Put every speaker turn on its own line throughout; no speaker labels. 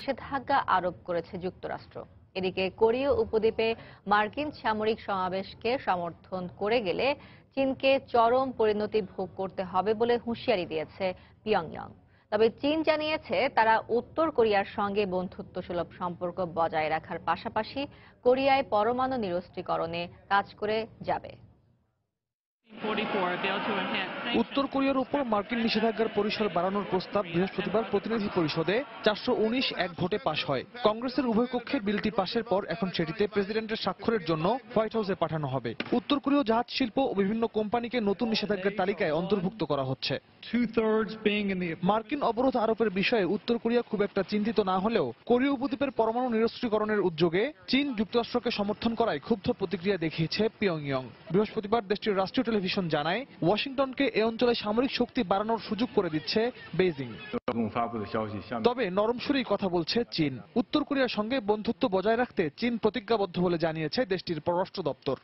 নিষেধাজ্ঞা আরোপ করেছে যুক্তরাষ্ট্র। এদিকে কোরীয় উপদ্বীপে মার্কিন সামরিক সমাবেশকে সমর্থন করে গেলে চীনকে চরম পরিণতি ভোগ করতে হবে বলে হুঁশিয়ারি দিয়েছে পিয়ংইয়ং। তবে চীন জানিয়েছে তারা উত্তর কোরিয়ার সঙ্গে বন্ধুত্বসুলভ সম্পর্ক বজায় রাখার পাশাপাশি কোরিয়ায় পরমাণু নিরস্ত্রীকরণে কাজ করে যাবে।
উত্তর কোরিয়ার উপর মার্কিন নিষেধাজ্ঞার পরিসর বাড়ানোর প্রস্তাব বৃহস্পতিবার প্রতিনিধি পরিষদে 419 ভোটে পাশ হয়। কংগ্রেসের উভয় কক্ষে বিলটি পাশের পর এখন সেটিতে প্রেসিডেন্টের স্বাক্ষরের জন্য হোয়াইট হাউসে পাঠানো হবে। উত্তর কোরীয় জাহাজ শিল্প ও বিভিন্ন কোম্পানিকে নতুন নিষেধাজ্ঞার তালিকায় অন্তর্ভুক্ত করা হচ্ছে। মার্কিন অবরোধ আরোপের বিষয়ে উত্তর কোরিয়া খুব একটা চিন্তিত না হলেও কোরীয় উপদ্বীপের পরমাণু নিরস্ত্রীকরণের উদ্যোগে চীন যুক্তরাষ্ট্রকে সমর্থন করায় ক্ষুব্ধ প্রতিক্রিয়া দেখিয়েছে পিয়ংইয়ং। বৃহস্পতিবার দেশটির রাষ্ট্রীয় টেলিভিশন জানায় ওয়াশিংটনকে এ অঞ্চলে সামরিক শক্তি বাড়ানোর সুযোগ করে দিচ্ছে বেইজিং। তবে নরম সুরেই কথা বলছে চীন। উত্তর কোরিয়ার সঙ্গে বন্ধুত্ব বজায় রাখতে চীন প্রতিজ্ঞাবদ্ধ বলে জানিয়েছে দেশটির পররাষ্ট্র দপ্তর।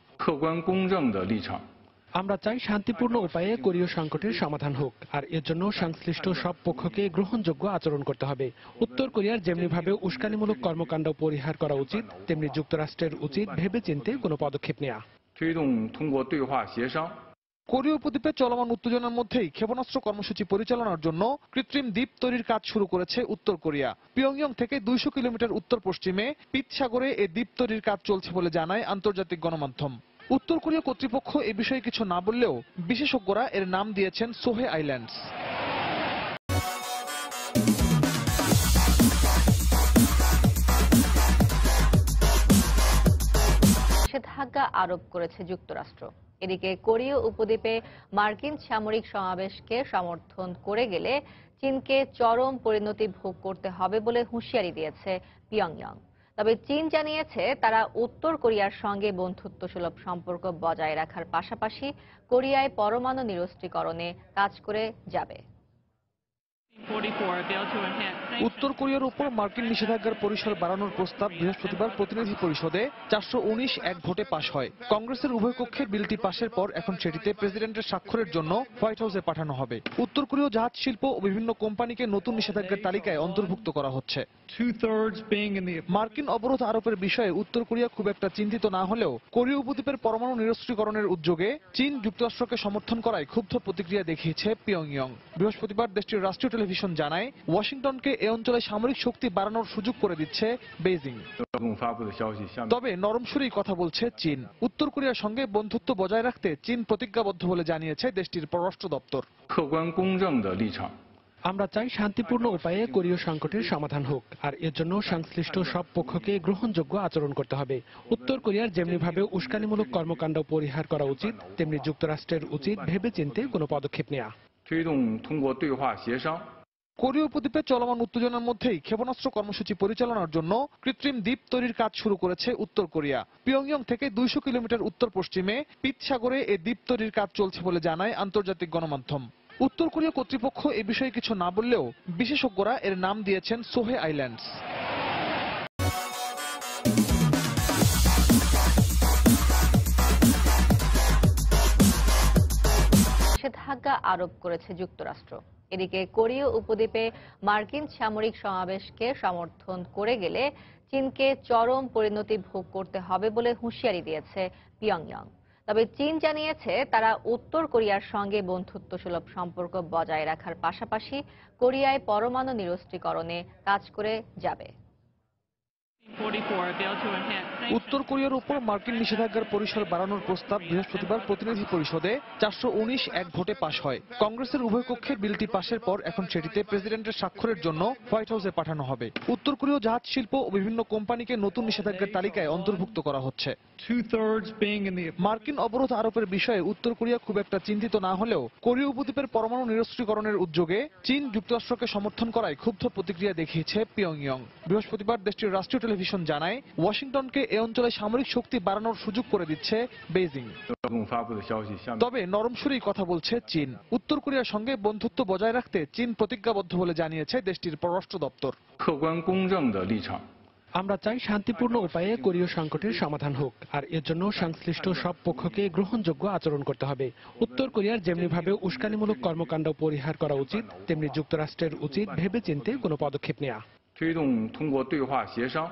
আমরা চাই শান্তিপূর্ণ উপায়ে কোরীয় সংকটের সমাধান হোক, আর এর জন্য সংশ্লিষ্ট সব পক্ষকে গ্রহণযোগ্য আচরণ করতে হবে। উত্তর কোরিয়ার যেমনিভাবে উস্কানিমূলক কর্মকাণ্ড পরিহার করা উচিত, তেমনি যুক্তরাষ্ট্রের উচিত ভেবেচিন্তে কোনো পদক্ষেপ নেওয়া।
কোরীয় উপদ্বীপে চলমান উত্তেজনার মধ্যেই ক্ষেপণাস্ত্র কর্মসূচি পরিচালনার জন্য কৃত্রিম দ্বীপ তৈরির কাজ শুরু করেছে উত্তর কোরিয়া। পিয়ংইয়ং থেকে 200 কিলোমিটার উত্তর পশ্চিমে পিত সাগরে এ দ্বীপ তৈরির কাজ চলছে বলে জানায় আন্তর্জাতিক গণমাধ্যম। উত্তর কোরিয়া কর্তৃপক্ষ এ বিষয়ে কিছু না বললেও বিশেষজ্ঞরা এর নাম দিয়েছেন সোহে আইল্যান্ডস।
নিষেধাজ্ঞা আরোপ করেছে যুক্তরাষ্ট্র। এদিকে কোরীয় উপদ্বীপে মার্কিন সামরিক সমাবেশকে সমর্থন করে গেলে চীনকে চরম পরিণতি ভোগ করতে হবে বলে হুঁশিয়ারি দিয়েছে পিয়ংইয়ং। তবে চীন জানিয়েছে তারা উত্তর কোরিয়ার সঙ্গে বন্ধুত্বসুলভ সম্পর্ক বজায় রাখার পাশাপাশি কোরিয়ায় পরমাণু নিরস্ত্রীকরণে কাজ করে যাবে।
উত্তর কোরিয়ার উপর মার্কিন নিষেধাজ্ঞার পরিসর বাড়ানোর প্রস্তাব বৃহস্পতিবার প্রতিনিধি পরিষদে 419 ভোটে পাশ হয়। কংগ্রেসের উভয় কক্ষে বিলটি পাশের পর এখন সেটিতে প্রেসিডেন্টের স্বাক্ষরের জন্য হোয়াইট হাউসে পাঠানো হবে। উত্তর কোরীয় জাহাজ শিল্প ও বিভিন্ন কোম্পানিকে নতুন নিষেধাজ্ঞার তালিকায় অন্তর্ভুক্ত করা হচ্ছে। মার্কিন অবরোধ আরোপের বিষয়ে উত্তর কোরিয়া খুব একটা চিন্তিত না হলেও কোরীয় উপদ্বীপের পরমাণু নিরস্ত্রীকরণের উদ্যোগে চীন যুক্তরাষ্ট্রকে সমর্থন করায় ক্ষুব্ধ প্রতিক্রিয়া দেখিয়েছে পিয়ংইয়ং। বৃহস্পতিবার দেশটির রাষ্ট্রীয় টেলিভিশন জানায় ওয়াশিংটনকে এ অঞ্চলে সামরিক শক্তি বাড়ানোর সুযোগ করে দিচ্ছে বেইজিং। তবে নরম সুরেই কথা বলছে চীন। উত্তর কোরিয়ার সঙ্গে বন্ধুত্ব বজায় রাখতে চীন প্রতিজ্ঞাবদ্ধ বলে জানিয়েছে দেশটির পররাষ্ট্র দপ্তর।
আমরা চাই শান্তিপূর্ণ উপায়ে কোরীয় সংকটের সমাধান হোক, আর এর জন্য সংশ্লিষ্ট সব পক্ষকে গ্রহণযোগ্য আচরণ করতে হবে। উত্তর কোরিয়ার যেমনিভাবে উস্কানিমূলক কর্মকাণ্ড পরিহার করা উচিত, তেমনি যুক্তরাষ্ট্রের উচিত ভেবেচিন্তে কোনো পদক্ষেপ নেওয়া।
কোরীয় উপদ্বীপে চলমান উত্তেজনার মধ্যেই ক্ষেপণাস্ত্র কর্মসূচি পরিচালনার জন্য কৃত্রিম দ্বীপ তৈরির কাজ শুরু করেছে উত্তর কোরিয়া। পিয়ংইয়ং থেকে 200 কিলোমিটার উত্তর পশ্চিমে পিত সাগরে এ দ্বীপ তৈরির কাজ চলছে বলে জানায় আন্তর্জাতিক গণমাধ্যম। উত্তর কোরিয়া কর্তৃপক্ষ এ বিষয়ে কিছু না বললেও বিশেষজ্ঞরা এর নাম দিয়েছেন সোহে আইল্যান্ডস।
নিষেধাজ্ঞা আরোপ করেছে যুক্তরাষ্ট্র। এদিকে কোরীয় উপদ্বীপে মার্কিন সামরিক সমাবেশকে সমর্থন করে গেলে চীনকে চরম পরিণতি ভোগ করতে হবে বলে হুঁশিয়ারি দিয়েছে পিয়ংইয়ং। তবে চীন জানিয়েছে তারা উত্তর কোরিয়ার সঙ্গে বন্ধুত্বসুলভ সম্পর্ক বজায় রাখার পাশাপাশি কোরিয়ায় পরমাণু নিরস্ত্রীকরণে কাজ করে যাবে।
উত্তর কোরিয়ার উপর মার্কিন নিষেধাজ্ঞার পরিসর বাড়ানোর প্রস্তাব বৃহস্পতিবার প্রতিনিধি পরিষদে 419 ভোটে পাশ হয়। কংগ্রেসের উভয় কক্ষে বিলটি পাশের পর এখন সেটিতে প্রেসিডেন্টের স্বাক্ষরের জন্য হোয়াইট হাউসে পাঠানো হবে। উত্তর কোরীয় জাহাজ শিল্প ও বিভিন্ন কোম্পানিকে নতুন নিষেধাজ্ঞার তালিকায় অন্তর্ভুক্ত করা হচ্ছে। মার্কিন অবরোধ আরোপের বিষয়ে উত্তর কোরিয়া খুব একটা চিন্তিত না হলেও কোরীয় উপদ্বীপের পরমাণু নিরস্ত্রীকরণের উদ্যোগে চীন যুক্তরাষ্ট্রকে সমর্থন করায় ক্ষুব্ধ প্রতিক্রিয়া দেখিয়েছে পিয়ংইয়ং। বৃহস্পতিবার দেশটির রাষ্ট্রীয় টেলিভিশন জানায় ওয়াশিংটনকে এ অঞ্চলে সামরিক শক্তি বাড়ানোর সুযোগ করে দিচ্ছে বেইজিং। তবে নরম সুরেই কথা বলছে চীন। উত্তর কোরিয়ার সঙ্গে বন্ধুত্ব বজায় রাখতে চীন প্রতিজ্ঞাবদ্ধ বলে জানিয়েছে দেশটির পররাষ্ট্র দপ্তর।
আমরা চাই শান্তিপূর্ণ উপায়ে কোরীয় সংকটের সমাধান হোক, আর এর জন্য সংশ্লিষ্ট সব পক্ষকে গ্রহণযোগ্য আচরণ করতে হবে। উত্তর কোরিয়ার যেমনিভাবে উস্কানিমূলক কর্মকাণ্ড পরিহার করা উচিত, তেমনি যুক্তরাষ্ট্রের উচিত ভেবেচিন্তে কোনো পদক্ষেপ নেওয়া।
推动通过对话协商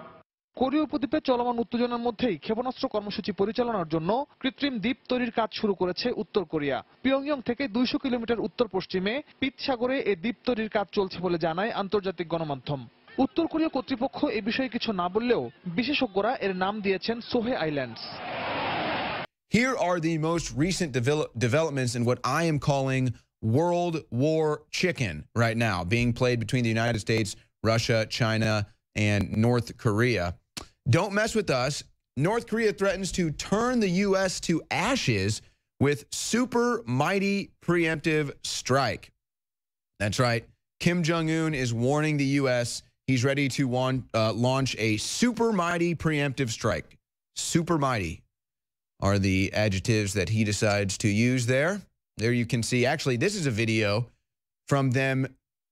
কোরীয় উপদ্বীপে চলমান উত্তেজনার মধ্যেই ক্ষেপণাস্ত্র কর্মসূচি পরিচালনার জন্য কৃত্রিম দ্বীপ তৈরির কাজ শুরু করেছে উত্তর কোরিয়া। পিয়ংইয়ং থেকে 200 কিলোমিটার উত্তর পশ্চিমে পিত সাগরে এই দ্বীপ তৈরির কাজ চলছে বলে জানায় আন্তর্জাতিক গণমাধ্যম। উত্তর কোরিয়া কর্তৃপক্ষ এ বিষয়ে কিছু না বললেও বিশেষজ্ঞরা এর নাম দিয়েছেন সোহে islands.
Here are the most recent developments in what I am calling World War Chicken right now, being played between the United States, Russia, China, and North Korea. Don't mess with us. North Korea threatens to turn the U.S. to ashes with super mighty preemptive strike. That's right. Kim Jong-un is warning the U.S. he's ready to launch a super mighty preemptive strike. Super mighty are the adjectives that he decides to use there. There you can see, actually, this is a video from them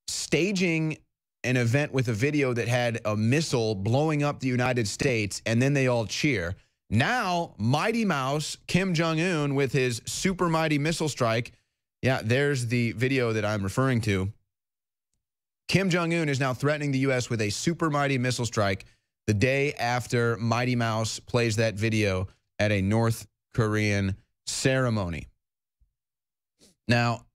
staging an event with a video that had a missile blowing up the United States, and then they all cheer. Now, Mighty Mouse, Kim Jong-un, with his super mighty missile strike. Yeah, there's the video that I'm referring to. Kim Jong-un is now threatening the U.S. with a super mighty missile strike the day after Mighty Mouse plays that video at a North Korean ceremony. Now,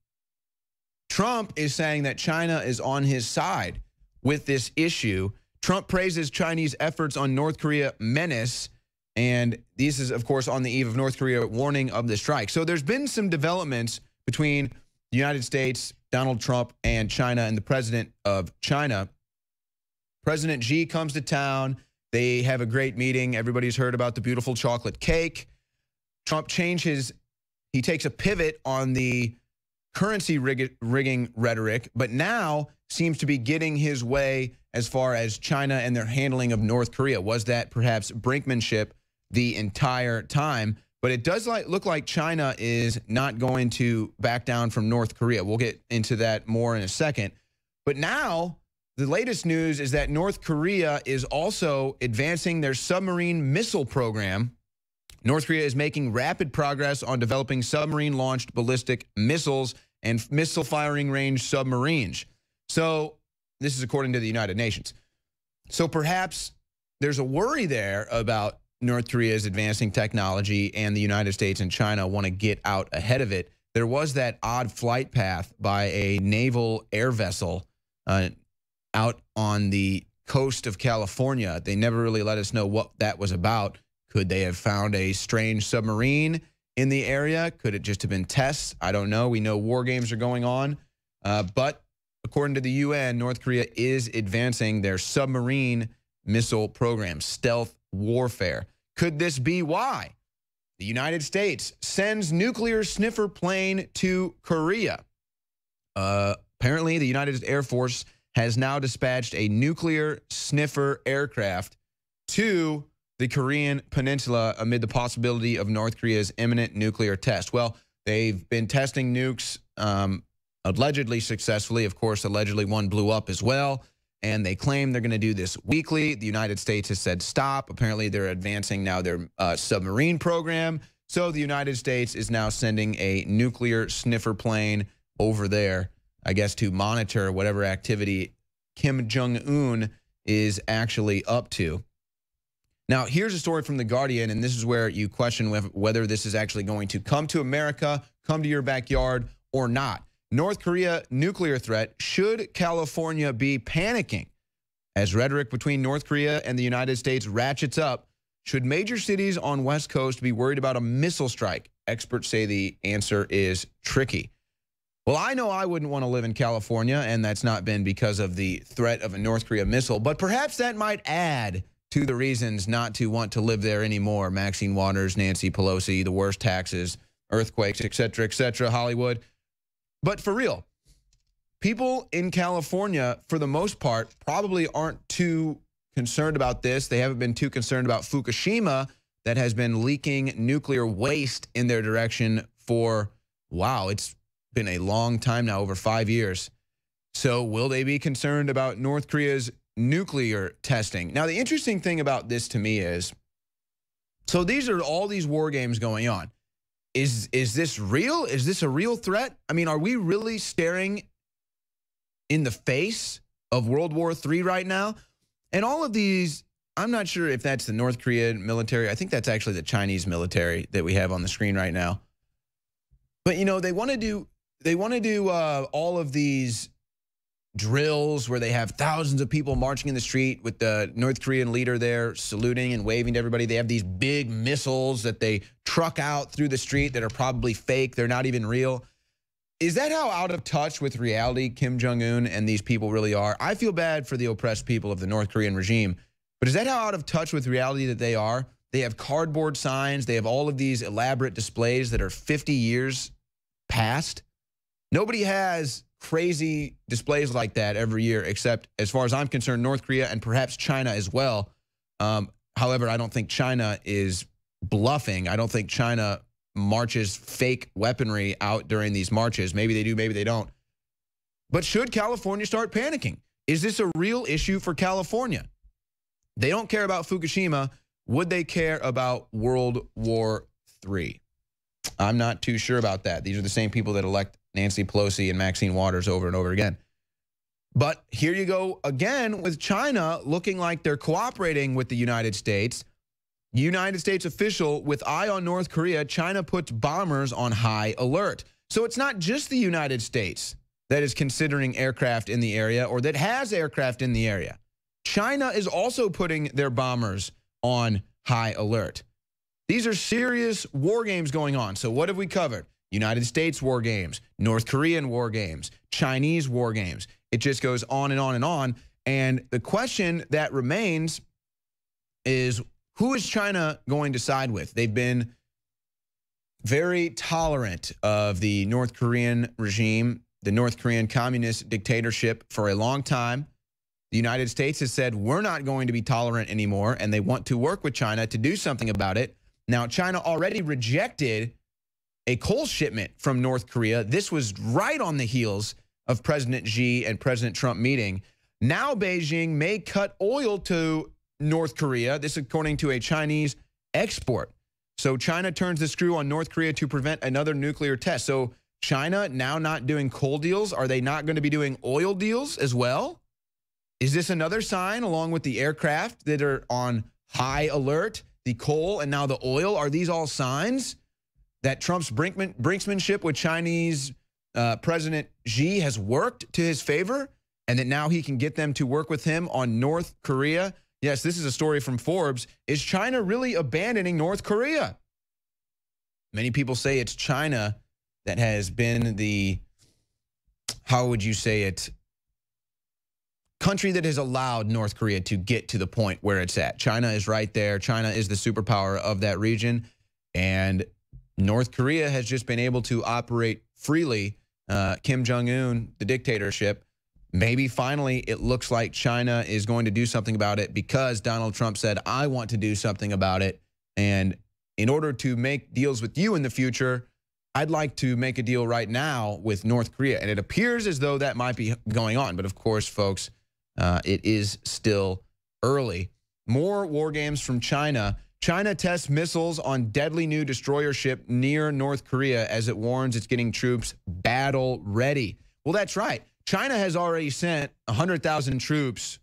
Trump is saying that China is on his side with this issue. Trump praises Chinese efforts on North Korea menace, and this is, of course, on the eve of North Korea warning of the strike. So there's been some developments between the United States, Donald Trump, and China, and the president of China. President Xi comes to town. They have a great meeting. Everybody's heard about the beautiful chocolate cake. Trump he takes a pivot on the currency rigging rhetoric, but now seems to be getting his way as far as China and their handling of North Korea. Was that perhaps brinkmanship the entire time? But it does look like China is not going to back down from North Korea. We'll get into that more in a second. But now, the latest news is that North Korea is also advancing their submarine missile program. North Korea is making rapid progress on developing submarine-launched ballistic missiles and missile-firing range submarines. So this is according to the United Nations. So perhaps there's a worry there about North Korea's advancing technology, and the United States and China want to get out ahead of it. There was that odd flight path by a naval air vessel out on the coast of California. They never really let us know what that was about. Could they have found a strange submarine in the area? Could it just have been tests? I don't know. We know war games are going on. But according to the UN, North Korea is advancing their submarine missile program, stealth warfare. Could this be why the United States sends nuclear sniffer plane to Korea? Apparently, the United Air Force has now dispatched a nuclear sniffer aircraft to the Korean Peninsula amid the possibility of North Korea's imminent nuclear test. Well, they've been testing nukes allegedly successfully. Of course, allegedly one blew up as well. And they claim they're going to do this weekly. The United States has said stop. Apparently, they're advancing now their submarine program. So the United States is now sending a nuclear sniffer plane over there, I guess, to monitor whatever activity Kim Jong-un is actually up to. Now, here's a story from The Guardian, and this is where you question whether this is actually going to come to America, come to your backyard, or not. North Korea nuclear threat. Should California be panicking? As rhetoric between North Korea and the United States ratchets up, should major cities on West Coast be worried about a missile strike? Experts say the answer is tricky. Well, I know I wouldn't want to live in California, and that's not been because of the threat of a North Korea missile, but perhaps that might add to the reasons not to want to live there anymore. Maxine Waters, Nancy Pelosi, the worst taxes, earthquakes, etc., Hollywood. But for real, people in California, for the most part, probably aren't too concerned about this. They haven't been too concerned about Fukushima that has been leaking nuclear waste in their direction for, wow, it's been a long time now, over 5 years. So will they be concerned about North Korea's nuclear testing? Now, the interesting thing about this to me is, so these are all these war games going on. Is this real? Is this a real threat? I mean, are we really staring in the face of World War III right now. And all of these, I'm not sure if that's the North Korean military. I think that's actually the Chinese military that we have on the screen right now. But, you know, they want to do all of these drills where they have thousands of people marching in the street with the North Korean leader there saluting and waving to everybody. They have these big missiles that they truck out through the street that are probably fake. They're not even real. Is that how out of touch with reality Kim Jong-un and these people really are? I feel bad for the oppressed people of the North Korean regime, but is that how out of touch with reality that they are? They have cardboard signs. They have all of these elaborate displays that are 50 years past. Nobody has crazy displays like that every year, except, as far as I'm concerned, North Korea and perhaps China as well. However, I don't think China is bluffing. I don't think China marches fake weaponry out during these marches. Maybe they do, maybe they don't. But should California start panicking? Is this a real issue for California? They don't care about Fukushima. Would they care about World War III? I'm not too sure about that. These are the same people that elect Nancy Pelosi and Maxine Waters over and over again. But here you go again with China looking like they're cooperating with the United States. United States official with eye on North Korea, China puts bombers on high alert. So it's not just the United States that is considering aircraft in the area or that has aircraft in the area. China is also putting their bombers on high alert. These are serious war games going on. So what have we covered? United States war games, North Korean war games, Chinese war games. It just goes on and on and on. And the question that remains is, who is China going to side with? They've been very tolerant of the North Korean regime, the North Korean communist dictatorship for a long time. The United States has said, we're not going to be tolerant anymore, and they want to work with China to do something about it. Now, China already rejected a coal shipment from North Korea. This was right on the heels of President Xi and President Trump meeting. Now Beijing may cut oil to North Korea. This according to a Chinese export. So China turns the screw on North Korea to prevent another nuclear test. So China now not doing coal deals. Are they not going to be doing oil deals as well? Is this another sign, along with the aircraft that are on high alert, the coal and now the oil? Are these all signs that Trump's brinksmanship with Chinese President Xi has worked to his favor, and that now he can get them to work with him on North Korea? Yes, this is a story from Forbes. Is China really abandoning North Korea? Many people say it's China that has been the, how would you say it, country that has allowed North Korea to get to the point where it's at. China is right there. China is the superpower of that region. And North Korea has just been able to operate freely. Kim Jong-un, the dictatorship, maybe finally it looks like China is going to do something about it because Donald Trump said, I want to do something about it. And in order to make deals with you in the future, I'd like to make a deal right now with North Korea. And it appears as though that might be going on. But of course, folks, it is still early. More war games from China. China tests missiles on deadly new destroyer ship near North Korea as it warns it's getting troops battle ready. Well, that's right. China has already sent 100,000 troops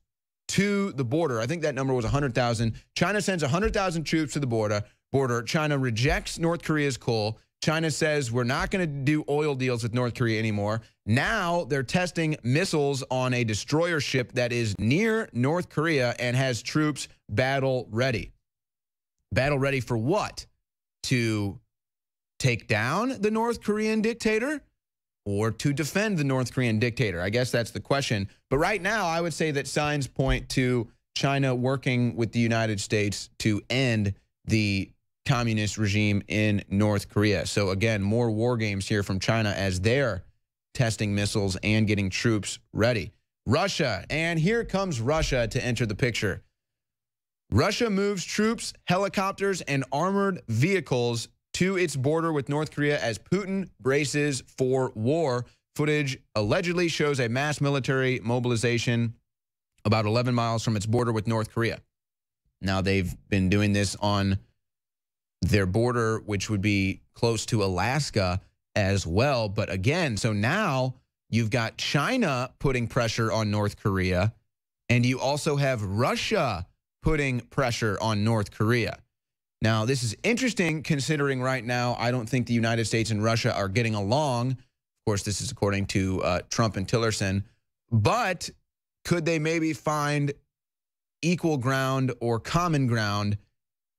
to the border. I think that number was 100,000. China sends 100,000 troops to the border. China rejects North Korea's coal. China says we're not going to do oil deals with North Korea anymore. Now they're testing missiles on a destroyer ship that is near North Korea and has troops battle ready. Battle ready for what? To take down the North Korean dictator or to defend the North Korean dictator? I guess that's the question. But right now, I would say that signs point to China working with the United States to end the communist regime in North Korea. So again, more war games here from China as they're testing missiles and getting troops ready. Russia, and here comes Russia to enter the picture. Russia moves troops, helicopters, and armored vehicles to its border with North Korea as Putin braces for war. Footage allegedly shows a mass military mobilization about 11 miles from its border with North Korea. Now, they've been doing this on their border, which would be close to Alaska as well. But again, so now you've got China putting pressure on North Korea, and you also have Russia putting pressure on North Korea. Now, this is interesting considering right now I don't think the United States and Russia are getting along. Of course, this is according to Trump and Tillerson. But could they maybe find equal ground or common ground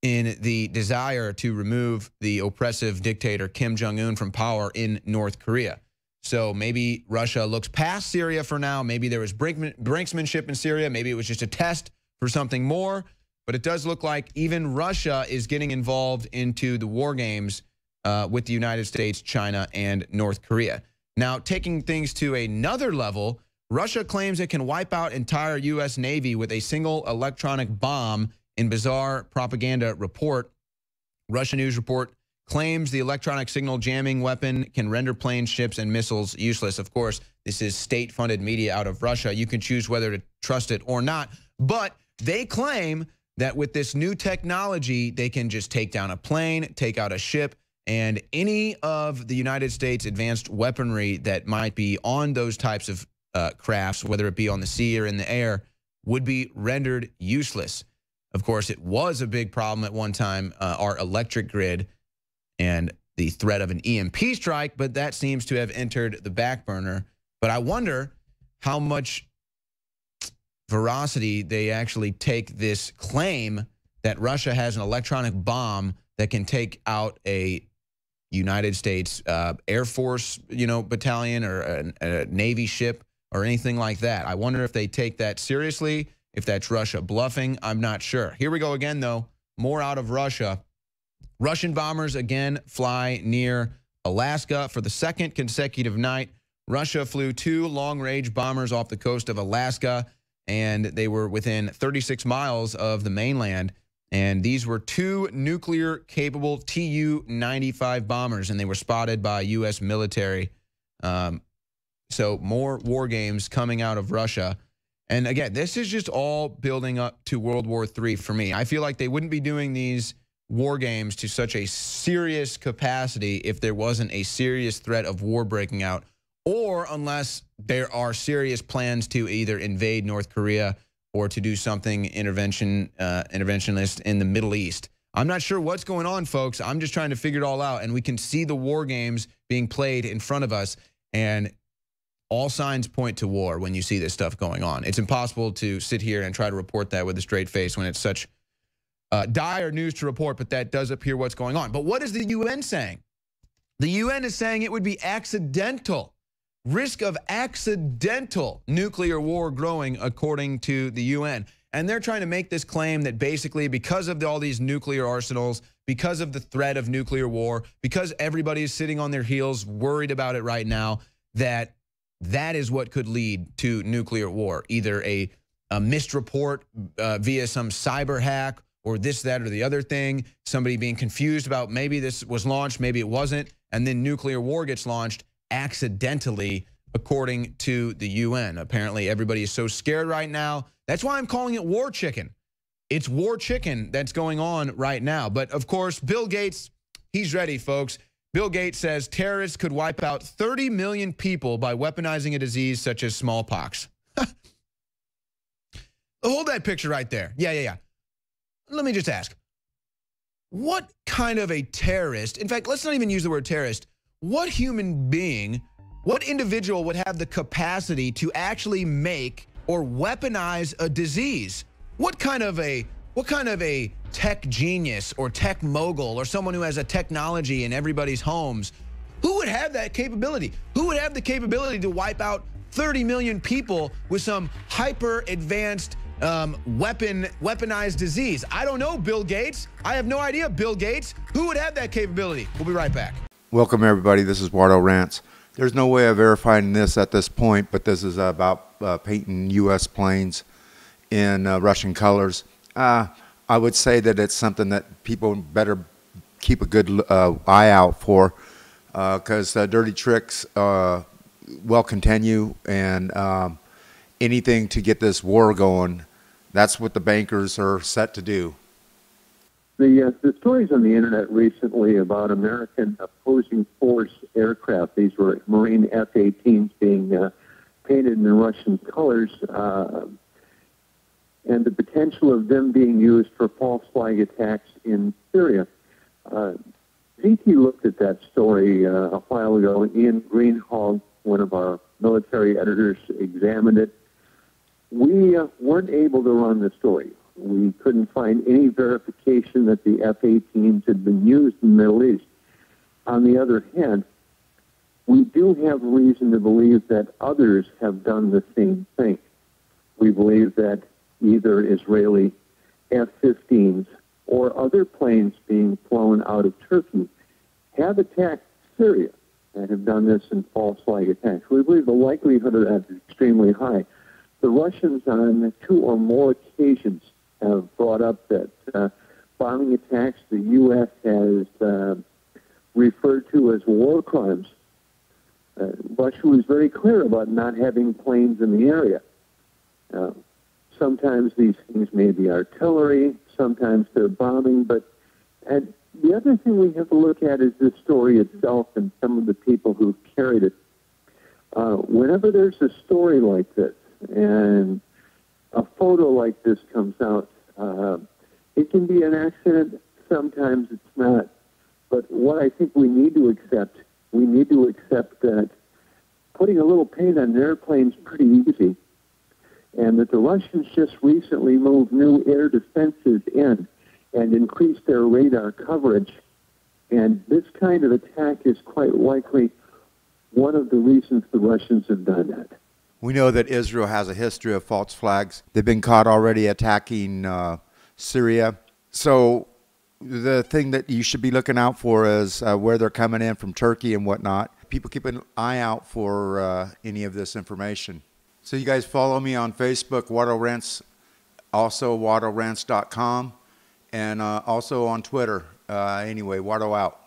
in the desire to remove the oppressive dictator Kim Jong-un from power in North Korea? So maybe Russia looks past Syria for now. Maybe there was brinksmanship in Syria. Maybe it was just a test for something more. But it does look like even Russia is getting involved into the war games with the United States, China, and North Korea. Now, taking things to another level, Russia claims it can wipe out entire U.S. Navy with a single electronic bomb in bizarre propaganda report. Russian news report claims the electronic signal jamming weapon can render planes, ships, and missiles useless. Of course, this is state-funded media out of Russia. You can choose whether to trust it or not. But they claim that with this new technology, they can just take down a plane, take out a ship, and any of the United States advanced weaponry that might be on those types of crafts, whether it be on the sea or in the air, would be rendered useless. Of course, it was a big problem at one time, our electric grid and the threat of an EMP strike, but that seems to have entered the back burner. But I wonder how much veracity they actually take this claim that Russia has an electronic bomb that can take out a United States Air Force, battalion or a Navy ship or anything like that. I wonder if they take that seriously, if that's Russia bluffing. I'm not sure. Here we go again, though. More out of Russia. Russian bombers again fly near Alaska for the second consecutive night. Russia flew 2 long-range bombers off the coast of Alaska, and they were within 36 miles of the mainland. And these were 2 nuclear-capable Tu-95 bombers, and they were spotted by U.S. military. So more war games coming out of Russia. And again, this is just all building up to World War III for me. I feel like they wouldn't be doing these war games to such a serious capacity if there wasn't a serious threat of war breaking out, or unless there are serious plans to either invade North Korea or to do something interventionist in the Middle East. I'm not sure what's going on, folks. I'm just trying to figure it all out. And we can see the war games being played in front of us, and all signs point to war when you see this stuff going on. It's impossible to sit here and try to report that with a straight face when it's such dire news to report, but that does appear what's going on. But what is the UN saying? The UN is saying it would be accidental. Risk of accidental nuclear war growing, according to the UN. And they're trying to make this claim that basically because of all these nuclear arsenals, because of the threat of nuclear war, because everybody is sitting on their heels worried about it right now, that is what could lead to nuclear war. Either a missed report via some cyber hack, or this, that, or the other thing, somebody being confused about maybe this was launched, maybe it wasn't, and then nuclear war gets launched accidentally, according to the UN. Apparently, everybody is so scared right now. That's why I'm calling it war chicken. It's war chicken that's going on right now. But of course, Bill Gates, he's ready, folks. Bill Gates says terrorists could wipe out 30 million people by weaponizing a disease such as smallpox. Hold that picture right there. Yeah. Let me just ask, what kind of a terrorist, in fact, let's not even use the word terrorist, what human being, what individual would have the capacity to actually make or weaponize a disease? What kind of a tech genius or tech mogul or someone who has a technology in everybody's homes, who would have that capability? Who would have the capability to wipe out 30 million people with some hyper advanced weaponized disease? I don't know, Bill Gates. I have no idea, Bill Gates. Who would have that capability? We'll be right back.
Welcome, everybody. This is Wardo Rants. There's no way of verifying this at this point, but this is about painting U.S. planes in Russian colors. I would say that it's something that people better keep a good eye out for, because dirty tricks will continue, and anything to get this war going, that's what the bankers are set to do.
The stories on the internet recently about American opposing force aircraft, these were Marine F-18s being painted in Russian colors, and the potential of them being used for false flag attacks in Syria. ZT looked at that story a while ago. Ian Greenhalgh, one of our military editors, examined it. We weren't able to run the story. We couldn't find any verification that the F-18s had been used in the Middle East. On the other hand, we do have reason to believe that others have done the same thing. We believe that either Israeli F-15s or other planes being flown out of Turkey have attacked Syria and have done this in false flag attacks. We believe the likelihood of that is extremely high. The Russians on 2 or more occasions have brought up that bombing attacks the U.S. has referred to as war crimes. Russia was very clear about not having planes in the area. Sometimes these things may be artillery, sometimes they're bombing, but the other thing we have to look at is the story itself and some of the people who carried it. Whenever there's a story like this and a photo like this comes out, it can be an accident, sometimes it's not. But what I think we need to accept that putting a little paint on an airplane is pretty easy, and that the Russians just recently moved new air defenses in and increased their radar coverage. And this kind of attack is quite likely one of the reasons the Russians have done that.
We know that Israel has a history of false flags. They've been caught already attacking Syria. So the thing that you should be looking out for is where they're coming in from Turkey and whatnot. People keep an eye out for any of this information. So you guys follow me on Facebook, Wardo Rants, also WardoRants.com, and also on Twitter. Anyway, Wardo out.